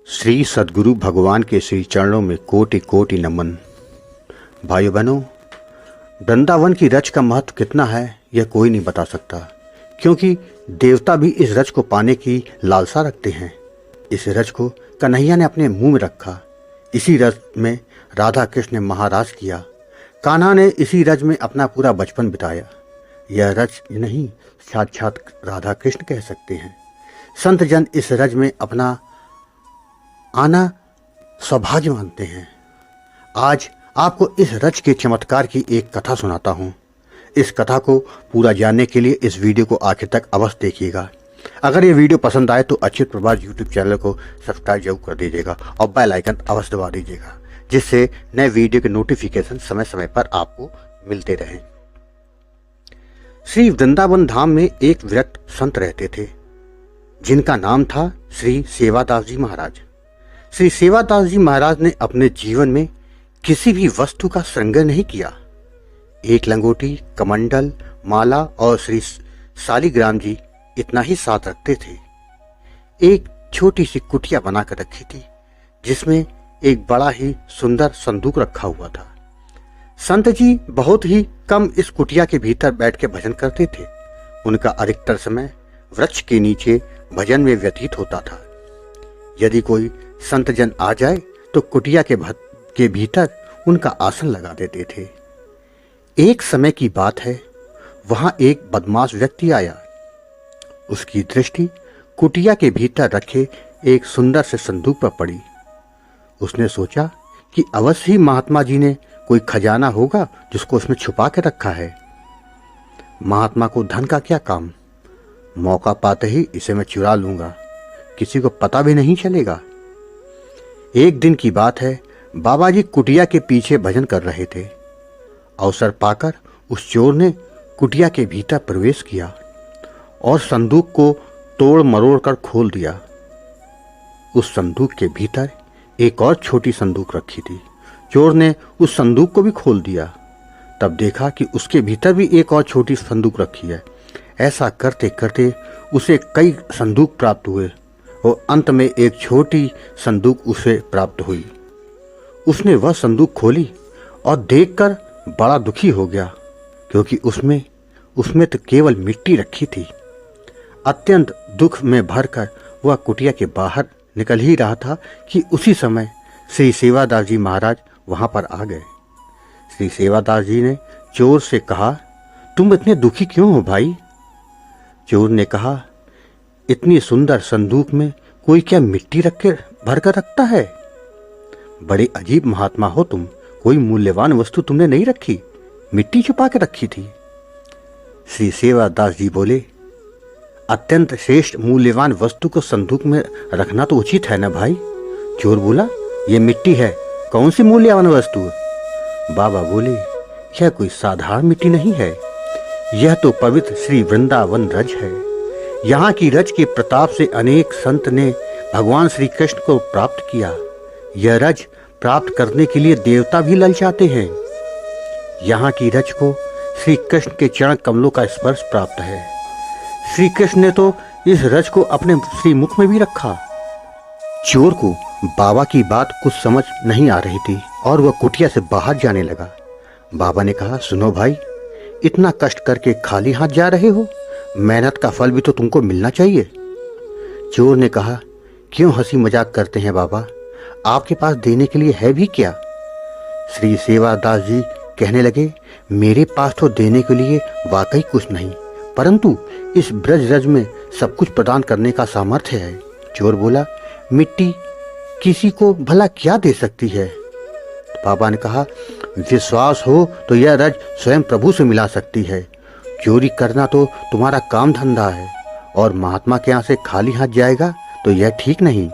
श्री सद्गुरु भगवान के श्री चरणों में कोटि कोटि नमन। भाइयों बहनों, वृंदावन की रच का महत्व कितना है यह कोई नहीं बता सकता, क्योंकि देवता भी इस रच को पाने की लालसा रखते हैं। इस रच को कन्हैया ने अपने मुंह में रखा। इसी रच में राधा कृष्ण ने महाराज किया। कान्हा ने इसी रच में अपना पूरा बचपन बिताया। यह रच नहीं, साक्षात राधा कृष्ण कह सकते हैं। संत जन इस रच में अपना आना सौभाग्य मानते हैं। आज आपको इस रच के चमत्कार की एक कथा सुनाता हूँ। इस कथा को पूरा जानने के लिए इस वीडियो को आखिर तक अवश्य देखिएगा। अगर ये वीडियो पसंद आए तो अच्युत प्रभात यूट्यूब चैनल को सब्सक्राइब जरूर कर दीजिएगा और बेल आइकन अवश्य दबा दीजिएगा, जिससे नए वीडियो के नोटिफिकेशन समय समय पर आपको मिलते रहें। श्री वृंदावन धाम में एक विरक्त संत रहते थे, जिनका नाम था श्री सेवादास जी महाराज। श्री सेवादास जी महाराज ने अपने जीवन में किसी भी वस्तु का संग्रह नहीं किया। एक लंगोटी, कमंडल, माला और श्री शालिग्राम जी इतना ही साथ रखते थे। एक छोटी सी कुटिया बनाकर रखी थी, जिसमें एक बड़ा ही सुंदर संदूक रखा हुआ था। संत जी बहुत ही कम इस कुटिया के भीतर बैठ के भजन करते थे। उनका अधिकतर समय वृक्ष के नीचे भजन में व्यतीत होता था। यदि कोई संत जन आ जाए तो कुटिया के भीतर उनका आसन लगा देते थे। एक समय की बात है, वहां एक बदमाश व्यक्ति आया। उसकी दृष्टि कुटिया के भीतर रखे एक सुंदर से संदूक पर पड़ी। उसने सोचा कि अवश्य ही महात्मा जी ने कोई खजाना होगा जिसको उसमें छुपा के रखा है। महात्मा को धन का क्या काम, मौका पाते ही इसे मैं चुरा लूंगा, किसी को पता भी नहीं चलेगा। एक दिन की बात है, बाबा जी कुटिया के पीछे भजन कर रहे थे। अवसर पाकर उस चोर ने कुटिया के भीतर प्रवेश किया और संदूक को तोड़ मरोड़ कर खोल दिया। उस संदूक के भीतर एक और छोटी संदूक रखी थी। चोर ने उस संदूक को भी खोल दिया। तब देखा कि उसके भीतर भी एक और छोटी संदूक रखी है। ऐसा करते करते उसे कई संदूक प्राप्त हुए और अंत में एक छोटी संदूक उसे प्राप्त हुई। उसने वह संदूक खोली और देखकर बड़ा दुखी हो गया, क्योंकि उसमें तो केवल मिट्टी रखी थी। अत्यंत दुख में भरकर वह कुटिया के बाहर निकल ही रहा था कि उसी समय श्री सेवादास जी महाराज वहां पर आ गए। श्री सेवादास जी ने चोर से कहा, तुम इतने दुखी क्यों हो भाई? चोर ने कहा, इतनी सुंदर संदूक में कोई क्या मिट्टी भर कर रखता है? बड़े अजीब महात्मा हो तुम। कोई मूल्यवान वस्तु तुमने नहीं रखी, मिट्टी छुपा के रखी थी। श्री सेवादास जी बोले, अत्यंत श्रेष्ठ मूल्यवान वस्तु को संदूक में रखना तो उचित है ना भाई? चोर बोला, ये मिट्टी है, कौन सी मूल्यवान वस्तु? बाबा बोले, यह कोई साधारण मिट्टी नहीं है, यह तो पवित्र श्री वृंदावन रज है। यहाँ की रज के प्रताप से अनेक संत ने भगवान श्री कृष्ण को प्राप्त किया। यह रज प्राप्त करने के लिए देवता भी ललचाते हैं। यहाँ की रज को श्री कृष्ण के चरण कमलों का स्पर्श प्राप्त है। श्री कृष्ण ने तो इस रज को अपने श्री मुख में भी रखा। चोर को बाबा की बात कुछ समझ नहीं आ रही थी और वह कुटिया से बाहर जाने लगा। बाबा ने कहा, सुनो भाई, इतना कष्ट करके खाली हाथ जा रहे हो, मेहनत का फल भी तो तुमको मिलना चाहिए। चोर ने कहा, क्यों हंसी मजाक करते हैं बाबा, आपके पास देने के लिए है भी क्या? श्री सेवादास जी कहने लगे, मेरे पास तो देने के लिए वाकई कुछ नहीं, परंतु इस ब्रज रज में सब कुछ प्रदान करने का सामर्थ्य है। चोर बोला, मिट्टी किसी को भला क्या दे सकती है? बाबा ने कहा, विश्वास हो तो यह रज स्वयं प्रभु से मिला सकती है। चोरी करना तो तुम्हारा काम धंधा है और महात्मा के यहाँ से खाली हाथ जाएगा तो यह ठीक नहीं।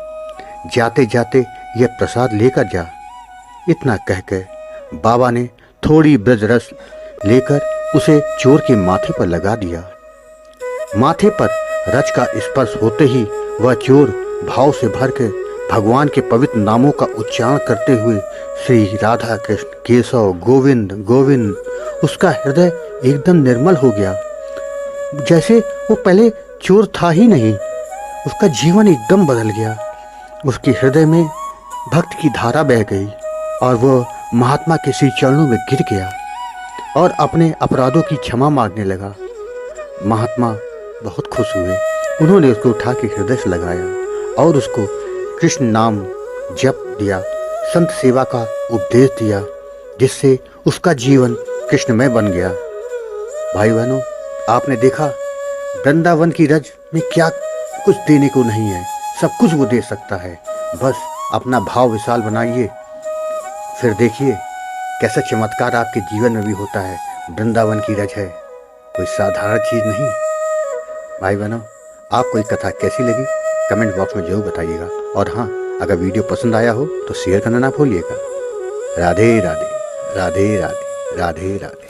जाते जाते यह प्रसाद लेकर जा। इतना कहकर बाबा ने थोड़ी ब्रज रस लेकर उसे चोर के माथे पर लगा दिया। माथे पर रज का स्पर्श होते ही वह चोर भाव से भरकर भगवान के पवित्र नामों का उच्चारण करते हुए श्री राधा कृष्ण केशव गोविंद गोविंद, उसका हृदय एकदम निर्मल हो गया, जैसे वो पहले चोर था ही नहीं। उसका जीवन एकदम बदल गया। उसके हृदय में भक्त की धारा बह गई और वह महात्मा के श्री चरणों में गिर गया और अपने अपराधों की क्षमा मांगने लगा। महात्मा बहुत खुश हुए। उन्होंने उसको उठा के हृदय से लगाया और उसको कृष्ण नाम जप दिया, संत सेवा का उपदेश दिया, जिससे उसका जीवन कृष्णमय बन गया। भाई बहनों, आपने देखा वृंदावन की रज में क्या कुछ देने को नहीं है, सब कुछ वो दे सकता है। बस अपना भाव विशाल बनाइए, फिर देखिए कैसा चमत्कार आपके जीवन में भी होता है। वृंदावन की रज है कोई साधारण चीज़ नहीं। भाई बहनों, आपको ये कथा कैसी लगी कमेंट बॉक्स में जरूर बताइएगा। और हाँ, अगर वीडियो पसंद आया हो तो शेयर करना ना भूलिएगा। राधे राधे, राधे राधे, राधे राधे।